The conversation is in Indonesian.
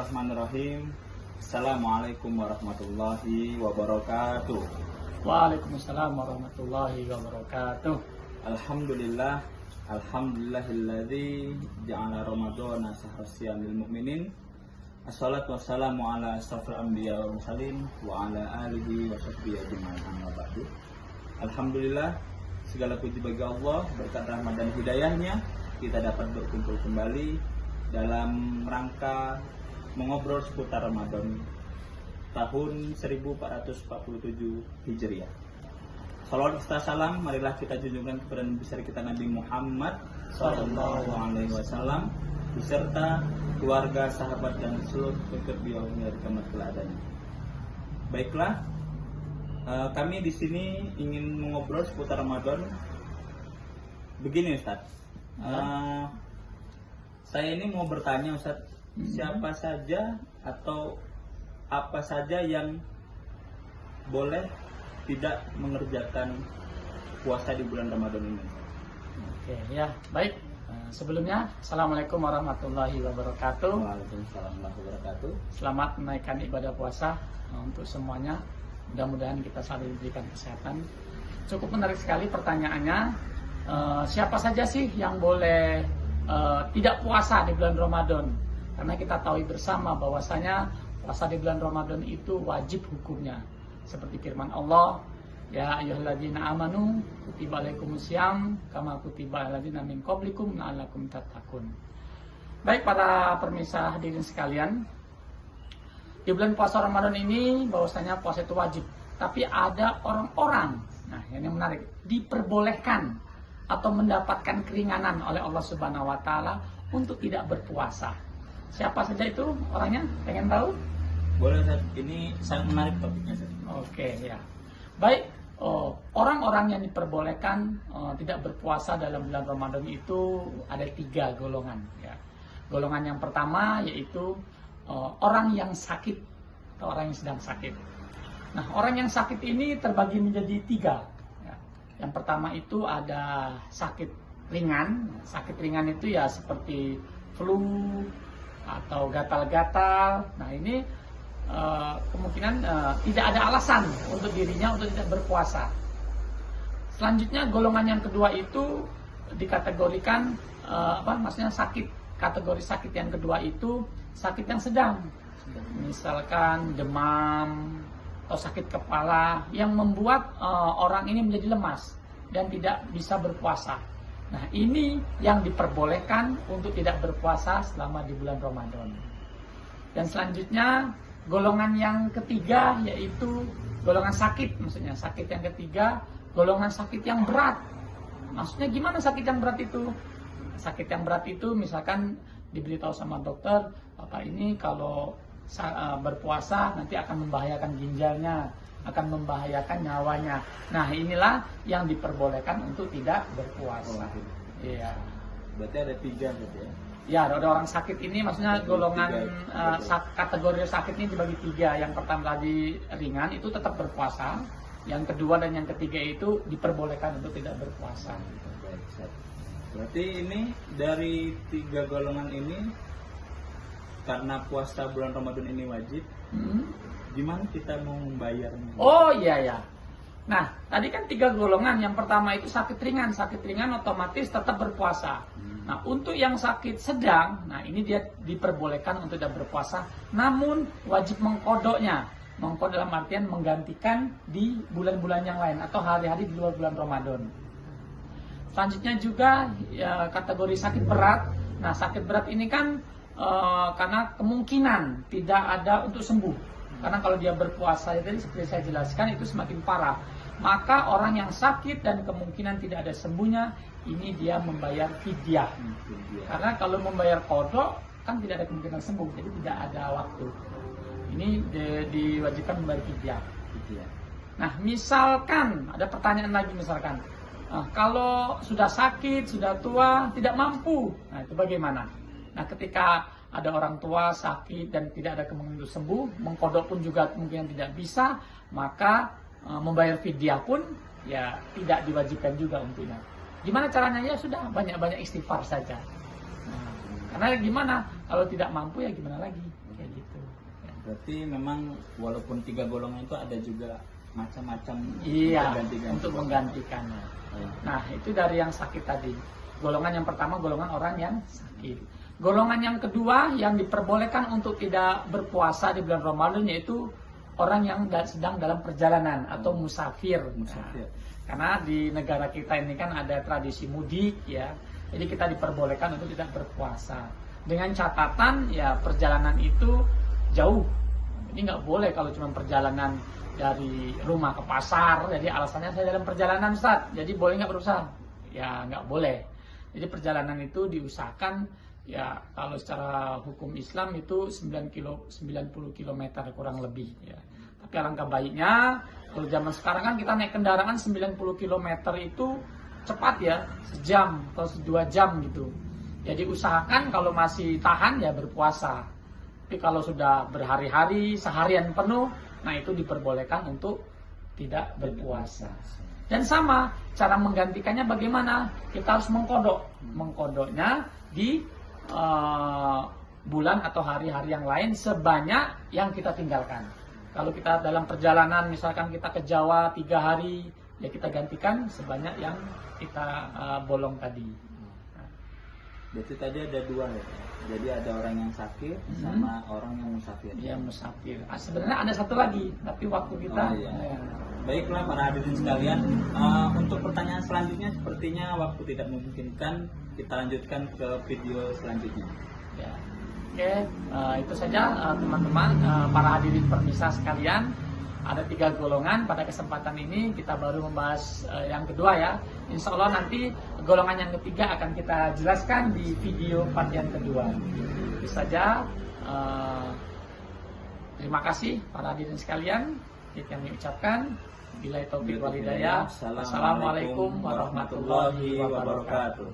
Bismillahirrahmanirrahim. Assalamualaikum warahmatullahi wabarakatuh. Waalaikumsalam warahmatullahi wabarakatuh. Alhamdulillah, alhamdulillahilladzi ja'ala ramadhana shahra siyamil mu'minin. Assalatu wassalamu ala asyrafil anbiya wal mursalin wa ala alihi wa sahbihi ajmain. Amma ba'du. Alhamdulillah, segala puji bagi Allah, berkat rahmat dan hidayahnya kita dapat berkumpul kembali dalam rangka mengobrol seputar Ramadan tahun 1447 Hijriah. Salawat serta salam marilah kita junjungkan kepada Nabi besar kita Nabi Muhammad sallallahu alaihi wasallam beserta keluarga, sahabat dan seluruh pengikut beliau hingga kiamat kelak. Baiklah, kami di sini ingin mengobrol seputar Ramadan. Begini Ustaz, saya ini mau bertanya Ustaz, siapa saja atau apa saja yang boleh tidak mengerjakan puasa di bulan Ramadan ini? Oke, ya, baik. Sebelumnya, Assalamualaikum warahmatullahi wabarakatuh. Waalaikumsalam warahmatullahi wabarakatuh. Selamat menaikkan ibadah puasa untuk semuanya. Mudah-mudahan kita selalu diberikan kesehatan. Cukup menarik sekali pertanyaannya. Siapa saja sih yang boleh tidak puasa di bulan Ramadan? Karena kita tahu bersama bahwasanya puasa di bulan Ramadan itu wajib hukumnya. Seperti firman Allah, ya ayyuhalladzina amanu kutiba alaikumusiyam kama kutiba alal ladzina min qablikum la'allakum tattaqun. Baik para pemirsa hadirin sekalian, di bulan puasa Ramadan ini bahwasanya puasa itu wajib. Tapi ada orang-orang, nah ini menarik, diperbolehkan atau mendapatkan keringanan oleh Allah Subhanahu wa taala untuk tidak berpuasa. Siapa saja itu orangnya? Pengen tahu? Boleh Ustaz, ini sangat menarik topiknya Ustaz. Oke, ya. Baik, orang-orang yang diperbolehkan tidak berpuasa dalam bulan Ramadan itu ada 3 golongan. Ya. Golongan yang pertama yaitu orang yang sakit atau orang yang sedang sakit. Nah, orang yang sakit ini terbagi menjadi 3. Ya. Yang pertama itu ada sakit ringan. Sakit ringan itu ya seperti flu atau gatal-gatal. Nah, ini kemungkinan tidak ada alasan untuk dirinya untuk tidak berpuasa. Selanjutnya golongan yang kedua itu dikategorikan maksudnya sakit. Kategori sakit yang kedua itu sakit yang sedang. Misalkan demam atau sakit kepala yang membuat orang ini menjadi lemas dan tidak bisa berpuasa. Nah, ini yang diperbolehkan untuk tidak berpuasa selama di bulan Ramadan. Dan selanjutnya golongan yang ketiga yaitu golongan sakit, maksudnya sakit yang ketiga, golongan sakit yang berat. Maksudnya gimana sakit yang berat itu? Sakit yang berat itu misalkan diberitahu sama dokter, Bapak ini kalau berpuasa nanti akan membahayakan ginjalnya, akan membahayakan nyawanya. Nah, inilah yang diperbolehkan untuk tidak berpuasa. Iya. Berarti ada 3 gitu ya? Ya, ada orang sakit ini, maksudnya golongan kategori sakit ini dibagi 3. Yang pertama tadi ringan, itu tetap berpuasa. Yang kedua dan yang ketiga itu diperbolehkan untuk tidak berpuasa. Berarti ini dari 3 golongan ini, karena puasa bulan Ramadan ini wajib, gimana kita mau membayarnya? Oh iya ya. Nah, tadi kan 3 golongan. Yang pertama itu sakit ringan. Sakit ringan otomatis tetap berpuasa. Nah, untuk yang sakit sedang, nah ini dia diperbolehkan untuk tidak berpuasa, namun wajib mengkodoknya. Mengkodok dalam artian menggantikan di bulan-bulan yang lain atau hari-hari di luar bulan Ramadan. Selanjutnya juga ya, kategori sakit berat. Nah, sakit berat ini kan karena kemungkinan tidak ada untuk sembuh. Karena kalau dia berpuasa, jadi seperti saya jelaskan itu semakin parah. Maka orang yang sakit dan kemungkinan tidak ada sembuhnya, ini dia membayar fidyah. Karena kalau membayar kodok, kan tidak ada kemungkinan sembuh, jadi tidak ada waktu. Ini diwajibkan membayar fidyah. Nah, misalkan, ada pertanyaan lagi misalkan, kalau sudah sakit, sudah tua, tidak mampu, nah itu bagaimana? Nah, ketika ada orang tua sakit dan tidak ada kemungkinan untuk sembuh, mengkodok pun juga kemungkinan tidak bisa, maka membayar fidyah pun ya tidak diwajibkan juga untuknya. Gimana caranya? Ya sudah, banyak-banyak istighfar saja. Nah, karena gimana? Kalau tidak mampu ya gimana lagi? Kayak gitu. Berarti memang walaupun 3 golongan itu ada juga macam-macam Iya, ganti-ganti. untuk menggantikannya. Nah, itu dari yang sakit tadi. Golongan yang pertama, golongan orang yang sakit. Golongan yang kedua yang diperbolehkan untuk tidak berpuasa di bulan Ramadan yaitu orang yang sedang dalam perjalanan atau musafir. Musafir. Karena di negara kita ini kan ada tradisi mudik ya. Jadi kita diperbolehkan untuk tidak berpuasa. Dengan catatan ya perjalanan itu jauh. Jadi nggak boleh kalau cuma perjalanan dari rumah ke pasar, jadi alasannya saya dalam perjalanan Ustaz, jadi boleh nggak berusaha? Ya nggak boleh. Jadi perjalanan itu diusahakan ya kalau secara hukum Islam itu 90 km kurang lebih ya. Tapi alangkah baiknya kalau zaman sekarang kan kita naik kendaraan 90 km itu cepat ya, sejam atau 2 jam gitu. Jadi usahakan kalau masih tahan ya berpuasa. Tapi kalau sudah berhari-hari, seharian penuh, nah itu diperbolehkan untuk tidak berpuasa. Dan sama, cara menggantikannya bagaimana? Kita harus mengkodok. Mengkodoknya di bulan atau hari-hari yang lain sebanyak yang kita tinggalkan. Kalau kita dalam perjalanan, misalkan kita ke Jawa 3 hari, ya kita gantikan sebanyak yang kita bolong tadi. Berarti tadi ada 2 ya. Jadi ada orang yang sakit sama orang yang musafir. Yang musafir. Sebenarnya ada satu lagi, tapi waktu kita. Ya. Baiklah para hadirin sekalian, untuk pertanyaan selanjutnya sepertinya waktu tidak memungkinkan, kita lanjutkan ke video selanjutnya. Ya. Oke, itu saja teman-teman, para hadirin permisa sekalian. Ada 3 golongan pada kesempatan ini, kita baru membahas yang kedua ya. Insya Allah nanti golongan yang ketiga akan kita jelaskan di video part yang kedua. Itu saja, terima kasih para hadirin sekalian. Kita kami ucapkan billahi taufiq wal hidayah. Assalamualaikum warahmatullahi wabarakatuh.